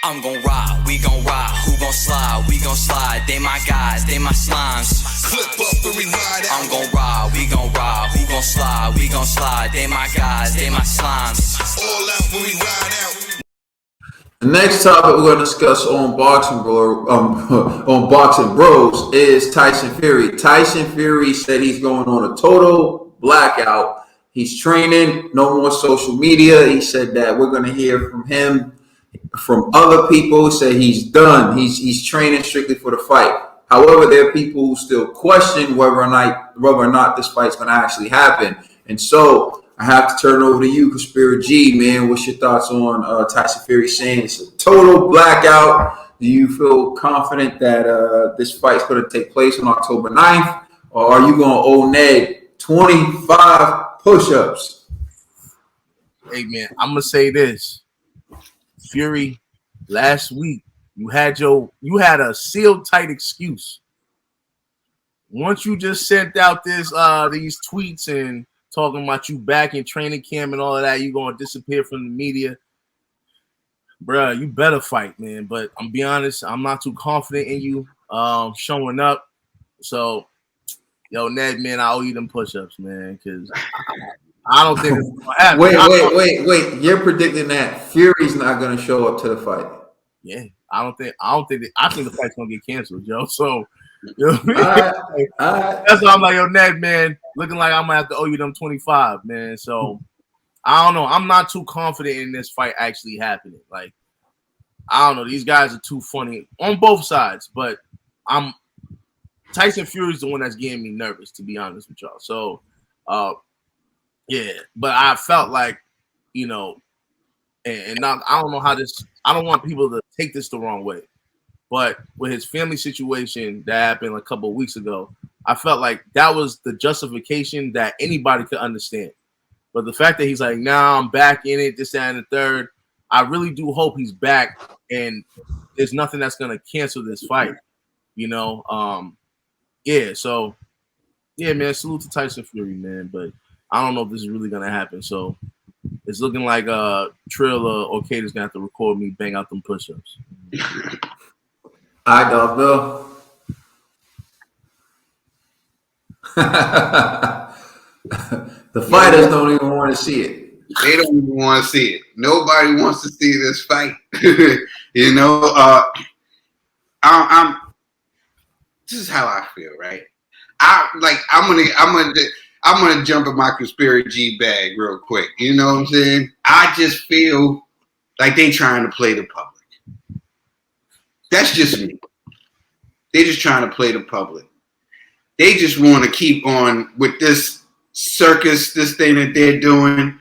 I'm gon' ride, we gon' ride, who gon' slide, we gon' slide, they my guys, they my slimes. Clip up the ride out. I'm gon' ride, we gon' ride, who gon' slide, we gon' slide, they my guys, they my slimes. All out when we ride out. The next topic we're going to discuss on Boxing Bros is Tyson Fury. Tyson Fury said he's going on a total blackout. He's training, no more social media. He said that we're going to hear from him, from other people who say he's done. He's training strictly for the fight. However, there are people who still question whether or not this fight's going to actually happen. And so I have to turn it over to you, Conspiracy G, man. What's your thoughts on Tyson Fury saying it's a total blackout? Do you feel confident that this fight's going to take place on October 9th? Or are you going to owe Ned 25 push-ups? Hey, man, I'm going to say this. Fury, last week, you had a sealed tight excuse. Once you just sent out these tweets and talking about you back in training camp and all of that, you're going to disappear from the media. Bruh, you better fight, man. But I'm be honest, I'm not too confident in you showing up. So, yo, Ned, man, I owe you them push-ups, man, because I don't think it's going to happen. Wait. You're predicting that Fury's not going to show up to the fight. Yeah, I think the fight's going to get canceled, Joe. So, you know what I mean? That's why I'm like, yo, Ned, man, looking like I'm going to have to owe you them 25, man. So, I don't know. I'm not too confident in this fight actually happening. Like, I don't know. These guys are too funny on both sides, but Tyson Fury's the one that's getting me nervous, to be honest with y'all. So, yeah, but I felt like, you know, and not, I don't know how this, I don't want people to take this the wrong way, but with his family situation that happened a couple of weeks ago, I felt like that was the justification that anybody could understand. But the fact that he's like, nah, I'm back in it, this, that, and the third, I really do hope he's back and there's nothing that's going to cancel this fight, you know? Yeah, so, yeah, man, salute to Tyson Fury, man, but I don't know if this is really going to happen, so it's looking like Trill or Okada's going to have to record me bang out them push-ups. I don't know. The fighters don't even want to see it. They don't even want to see it. Nobody wants to see this fight. You know, I'm. This is how I feel, right? I'm gonna jump in my conspiracy G bag real quick. You know what I'm saying? I just feel like they trying to play the public. That's just me. They just trying to play the public. They just want to keep on with this circus, this thing that they're doing.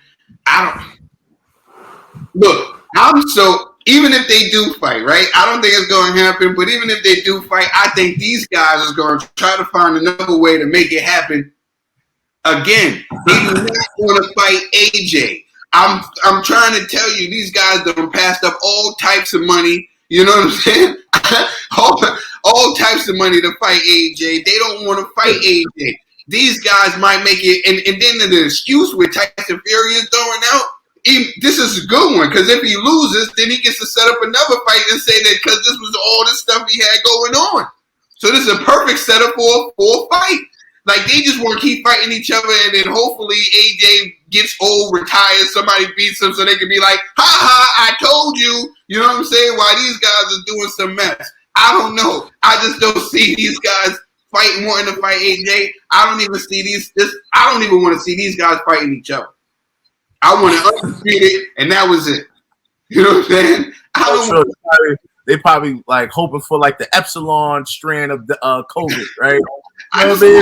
Even if they do fight, right? I don't think it's going to happen, but even if they do fight, I think these guys are going to try to find another way to make it happen. Again, they do not want to fight AJ. I'm trying to tell you, these guys done passed up all types of money. You know what I'm saying? all types of money to fight AJ. They don't want to fight AJ. These guys might make it, and then the excuse with Tyson Fury is throwing out, this is a good one, because if he loses, then he gets to set up another fight and say that because this was all this stuff he had going on. So this is a perfect setup for a fight. Like, they just want to keep fighting each other, and then hopefully AJ gets old, retires, somebody beats him so they can be like, ha ha, I told you. You know what I'm saying? Why these guys are doing some mess. I don't know. I just don't see these guys wanting to fight AJ. I don't even want to see these guys fighting each other. I want to undefeated, and that was it. You know what I'm saying? They probably like hoping for like the epsilon strand of the COVID, right? I feel,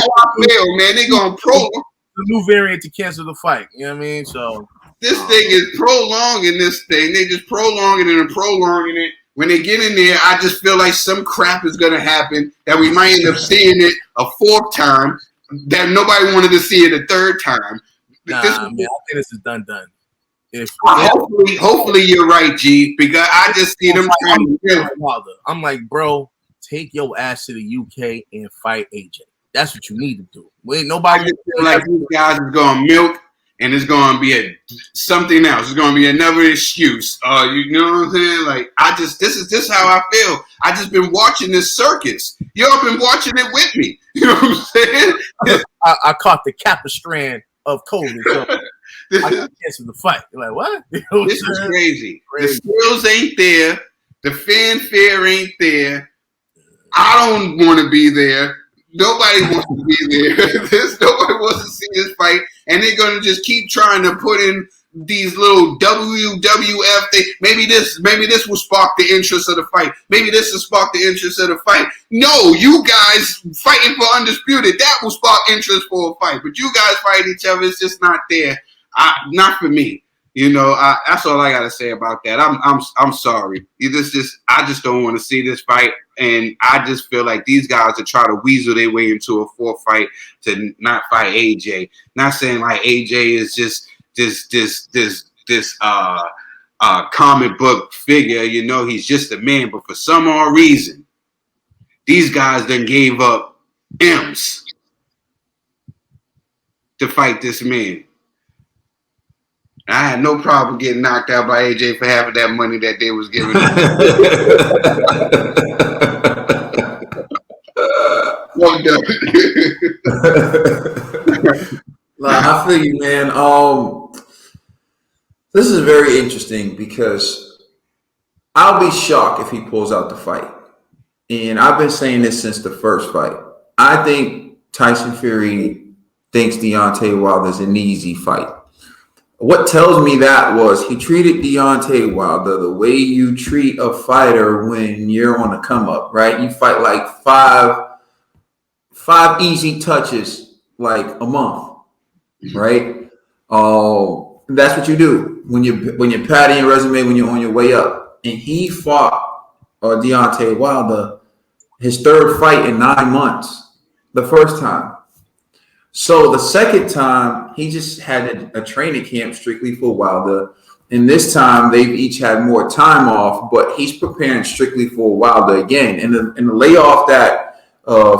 man. They going the new variant to cancel the fight. You know what I mean? So this thing is prolonging this thing. They just prolonging it and prolonging it. When they get in there, I just feel like some crap is going to happen that we might end up seeing it a fourth time, that nobody wanted to see it a third time. Nah, man, I think this is done. Hopefully you're right, G, because I just see them trying to. I'm like, bro, take your ass to the UK and fight AJ. That's what you need to do. Wait, nobody. I just feel like these guys are going to milk and it's going to be something else. It's going to be another excuse. You know what I'm saying? Like, this is how I feel. I just been watching this circus. Y'all been watching it with me. You know what I'm saying? I caught the Kappa strand of COVID. So I got chance in the fight. You're like, what? You know what This is crazy. The skills ain't there. The fanfare ain't there. I don't want to be there. Nobody wants to be there. Nobody wants to see this fight. And they're going to just keep trying to put in these little WWF things. Maybe this will spark the interest of the fight. Maybe this will spark the interest of the fight. No, you guys fighting for Undisputed, that will spark interest for a fight. But you guys fight each other, it's just not there. Not for me. You know, that's all I gotta say about that. I'm sorry. I just don't want to see this fight, and I just feel like these guys are trying to weasel their way into a fourth fight to not fight AJ. Not saying like AJ is just this comic book figure. You know, he's just a man. But for some odd reason, these guys then gave up M's to fight this man. I had no problem getting knocked out by AJ for half of that money that they was giving him. I feel you, man. This is very interesting because I'll be shocked if he pulls out the fight. And I've been saying this since the first fight. I think Tyson Fury thinks Deontay Wilder's an easy fight. What tells me that was he treated Deontay Wilder the way you treat a fighter when you're on a come up, right? You fight like five easy touches like a month, right? That's what you do when you're padding your resume when you're on your way up. And he fought Deontay Wilder his third fight in 9 months. The first time. So the second time, he just had a training camp strictly for Wilder. And this time, they've each had more time off, but he's preparing strictly for Wilder again. And the layoff that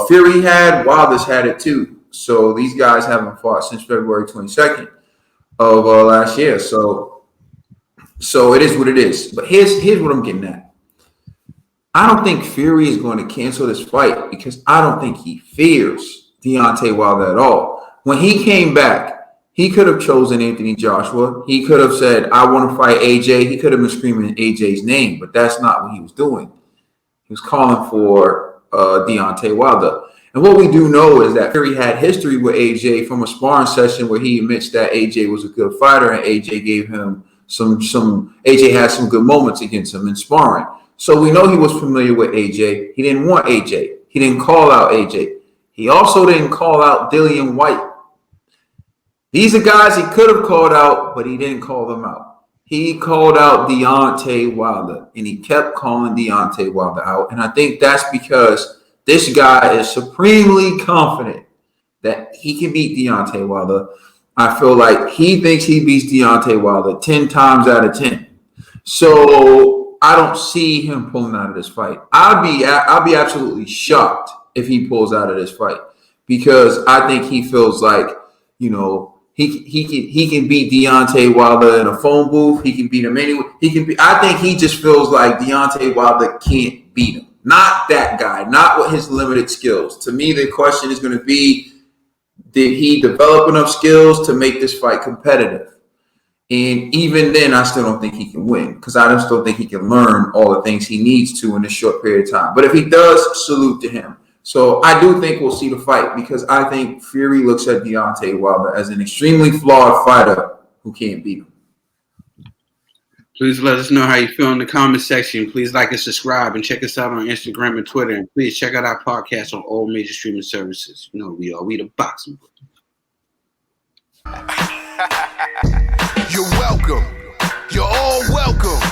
Fury had, Wilder's had it too. So these guys haven't fought since February 22nd of last year. So it is what it is. But here's what I'm getting at. I don't think Fury is going to cancel this fight because I don't think he fears Deontay Wilder at all. When he came back, he could have chosen Anthony Joshua. He could have said, I want to fight AJ. He could have been screaming AJ's name, but that's not what he was doing. He was calling for Deontay Wilder. And what we do know is that Fury had history with AJ from a sparring session where he admits that AJ was a good fighter and AJ gave him AJ had some good moments against him in sparring. So we know he was familiar with AJ. He didn't want AJ. He didn't call out AJ. He also didn't call out Dillian White. These are guys he could have called out, but he didn't call them out. He called out Deontay Wilder, and he kept calling Deontay Wilder out. And I think that's because this guy is supremely confident that he can beat Deontay Wilder. I feel like he thinks he beats Deontay Wilder 10 times out of 10. So I don't see him pulling out of this fight. I'll be absolutely shocked if he pulls out of this fight because I think he feels like, you know, he can beat Deontay Wilder in a phone booth. He can beat him anywhere. I think he just feels like Deontay Wilder can't beat him. Not that guy. Not with his limited skills. To me, the question is going to be, did he develop enough skills to make this fight competitive? And even then, I still don't think he can win because I just don't think he can learn all the things he needs to in a short period of time. But if he does, salute to him. So I do think we'll see the fight because I think Fury looks at Deontay Wilder as an extremely flawed fighter who can't beat him. Please let us know how you feel in the comment section. Please like and subscribe and check us out on Instagram and Twitter. And please check out our podcast on all major streaming services. You know who we are. We the Boxing Boys. You're welcome. You're all welcome.